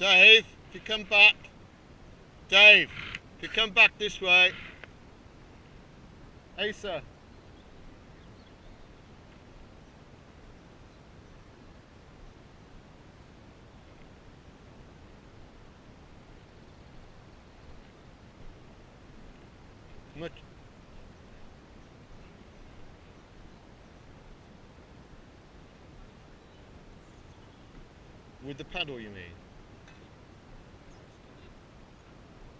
Dave, if you come back. Dave, if you come back this way. Asa. Much. With the paddle, you mean?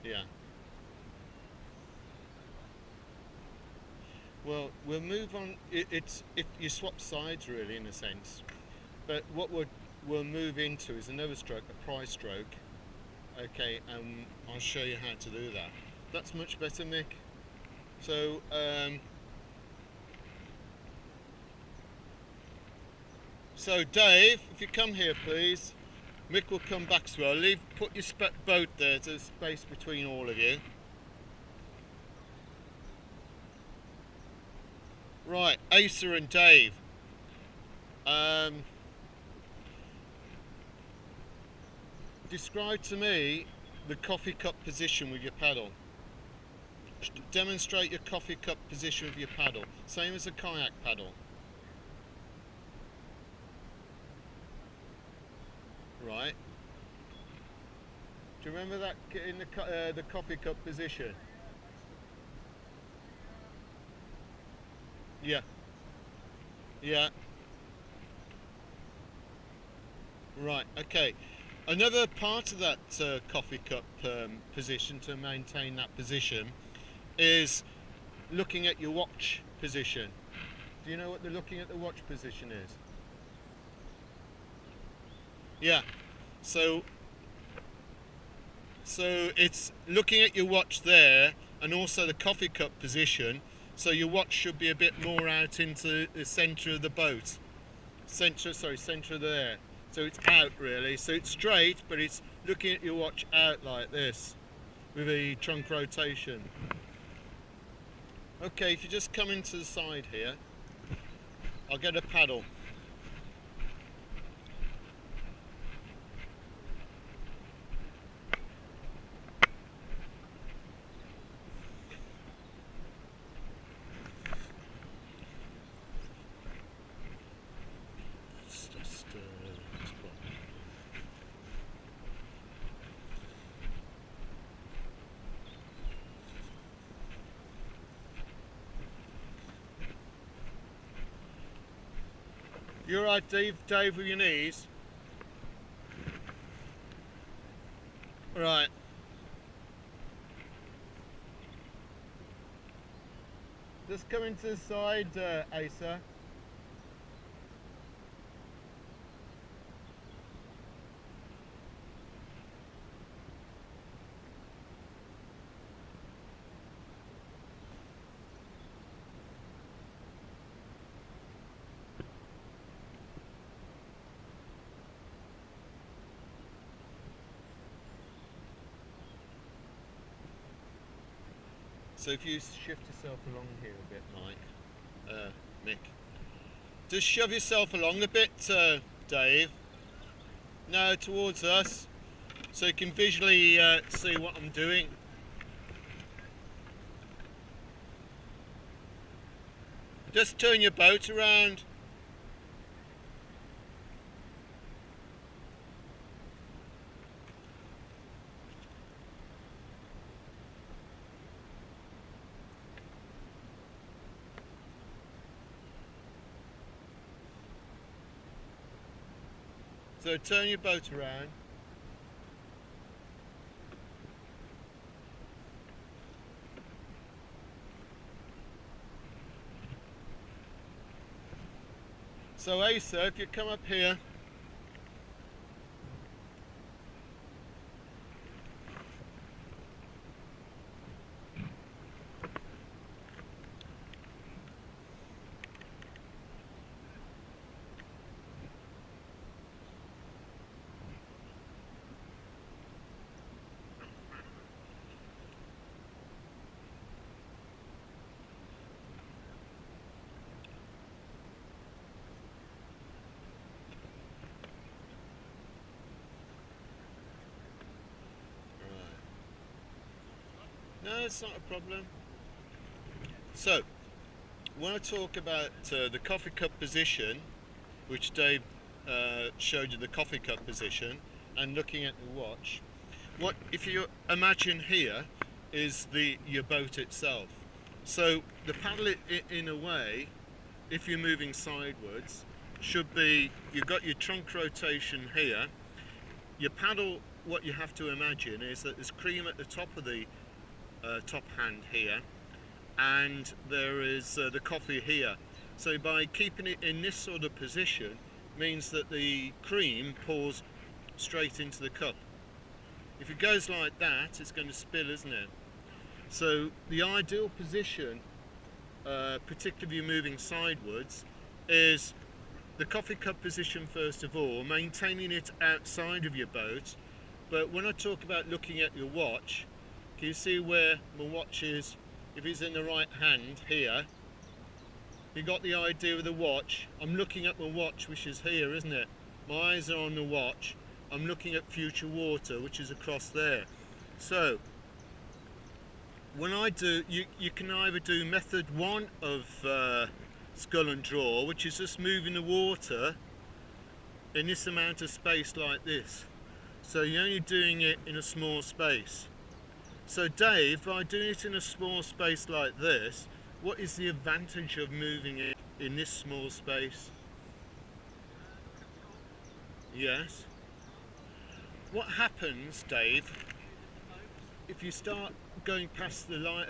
Yeah. Well, we'll move on. It's if you swap sides, really, in a sense. But what we'll move into is another stroke, a prize stroke. Okay, I'll show you how to do that. That's much better, Mick. So, so Dave, if you come here, please. Mick will come back as well. Put your boat there. There's space between all of you. Right, Asa and Dave. Describe to me the coffee cup position with your paddle. Demonstrate your coffee cup position with your paddle. Same as a kayak paddle. Right. Do you remember that in the coffee cup position? Yeah. Yeah. Right. Okay. Another part of that coffee cup position, to maintain that position, is looking at your watch position. Do you know what the looking at the watch position is? Yeah. So it's looking at your watch there, and also the coffee cup position. So your watch should be a bit more out into the centre of the boat. Centre of there. So it's out really. So it's straight, but it's looking at your watch out like this, with a trunk rotation. Okay, if you just come into the side here, I'll get a paddle. You're right, Dave, with your knees. Right. Just come into the side, Asa. So if you shift yourself along here a bit, Mick. Just shove yourself along a bit, Dave. Now towards us, so you can visually see what I'm doing. Just turn your boat around. So turn your boat around. So Asa, if you come up here, No, it's not a problem. So, when I talk about the coffee cup position, which Dave showed you the coffee cup position, and looking at the watch, what if you imagine here is your boat itself. So the paddle in a way, if you're moving sidewards, should be, you've got your trunk rotation here. Your paddle, what you have to imagine is that there's cream at the top of the top hand here, and there is the coffee here. So by keeping it in this sort of position means that the cream pours straight into the cup. If it goes like that, it's going to spill, isn't it? So the ideal position, particularly if you're moving sidewards, is the coffee cup position first of all, maintaining it outside of your boat. But when I talk about looking at your watch, can you see where my watch is? If it's in the right hand here, you got the idea of the watch. I'm looking at my watch, which is here, isn't it? My eyes are on the watch. I'm looking at future water, which is across there. So when I do, you can either do method 1 of scull and draw, which is just moving the water in this amount of space like this. So you're only doing it in a small space. So Dave, by doing it in a small space like this, what is the advantage of moving it in this small space? Yes. What happens, Dave, if you start going past the line,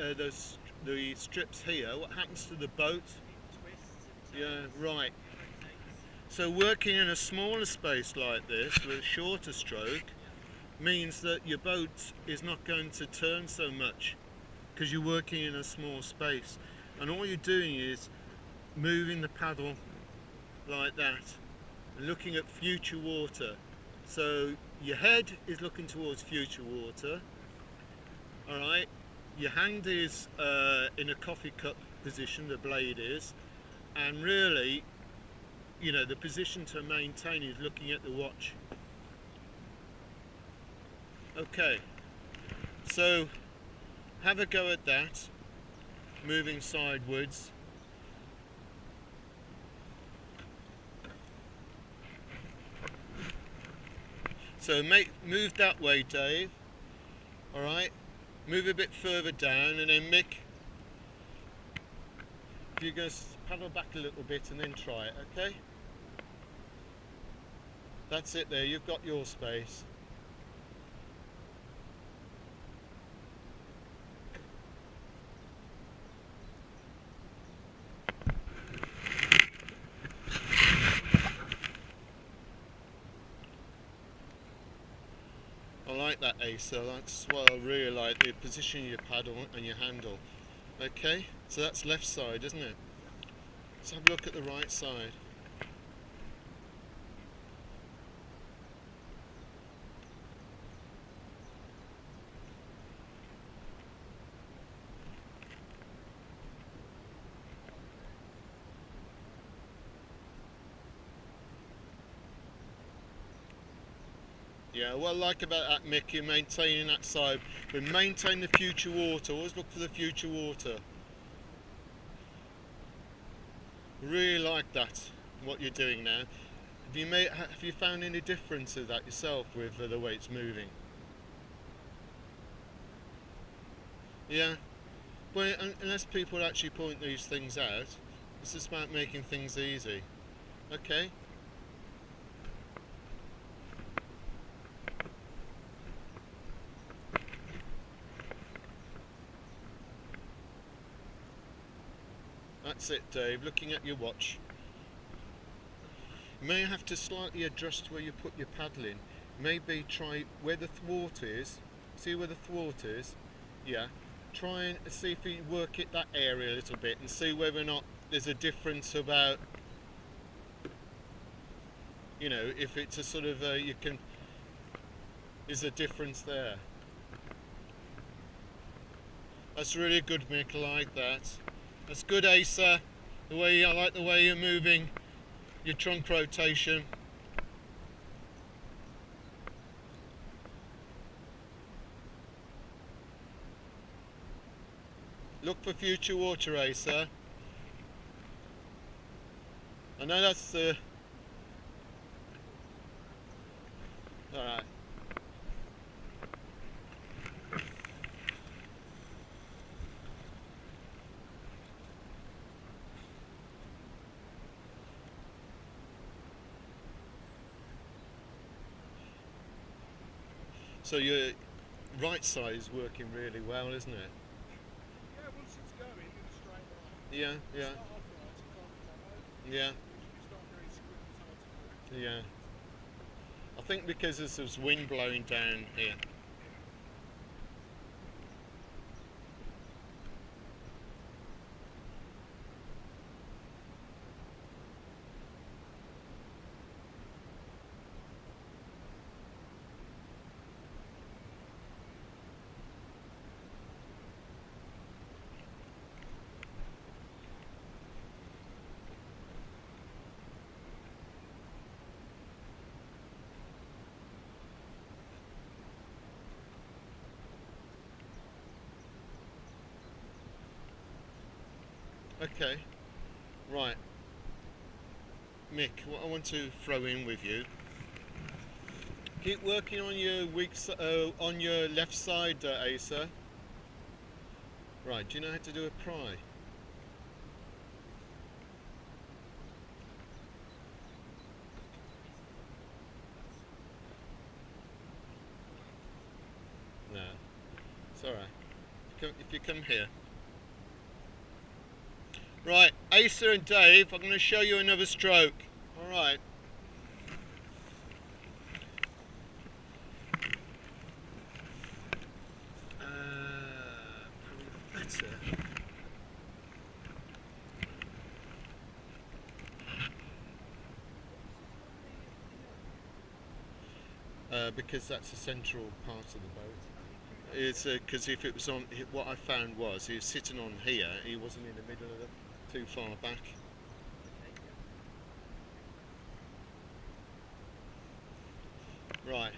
the strips here, what happens to the boat? Yeah, right. So working in a smaller space like this with a shorter stroke means that your boat is not going to turn so much because you're working in a small space, and all you're doing is moving the paddle like that and looking at future water. So your head is looking towards future water, alright, your hand is in a coffee cup position, the blade is, and really, you know, the position to maintain is looking at the watch. Okay, so have a go at that, moving sidewards. So move that way, Dave. Alright, move a bit further down, and then Mick, if you go paddle back a little bit and then try it, okay? That's it there, you've got your space. I like that, Asa. That's what I really like, the position of your paddle and your handle. Okay, so that's left side, isn't it? Let's have a look at the right side. Yeah, what I like about that, Mick, you're maintaining that side, but maintain the future water. Always look for the future water. Really like that, what you're doing now. Have you found any difference of that yourself with the way it's moving? Yeah. Well, unless people actually point these things out, it's just about making things easy. Okay. That's it, Dave, looking at your watch. You may have to slightly adjust where you put your paddle in. Maybe try where the thwart is. See where the thwart is? Yeah. Try and see if you work it that area a little bit and see whether or not there's a difference about, you know, if it's a sort of, is a difference there. That's really good, Mick, I like that. That's good, Asa. I like the way you're moving your trunk rotation. Look for future water, Acer. I know that's the... Alright. So your right side is working really well, isn't it? Yeah, once it's going in a straight line. Yeah, yeah. Start off right, it can't follow. Yeah, You start going squint side to yeah. I think because there's wind blowing down here. Okay, right. Mick, what I want to throw in with you. Keep working on your on your left side, Acer. Right, do you know how to do a pry? No, it's alright. If you come here. Right, Acer and Dave, I'm going to show you another stroke. Alright. Probably better. Because that's the central part of the boat. It's because if it was on, what I found was he was sitting on here, he wasn't in the middle of the, too far back. Right.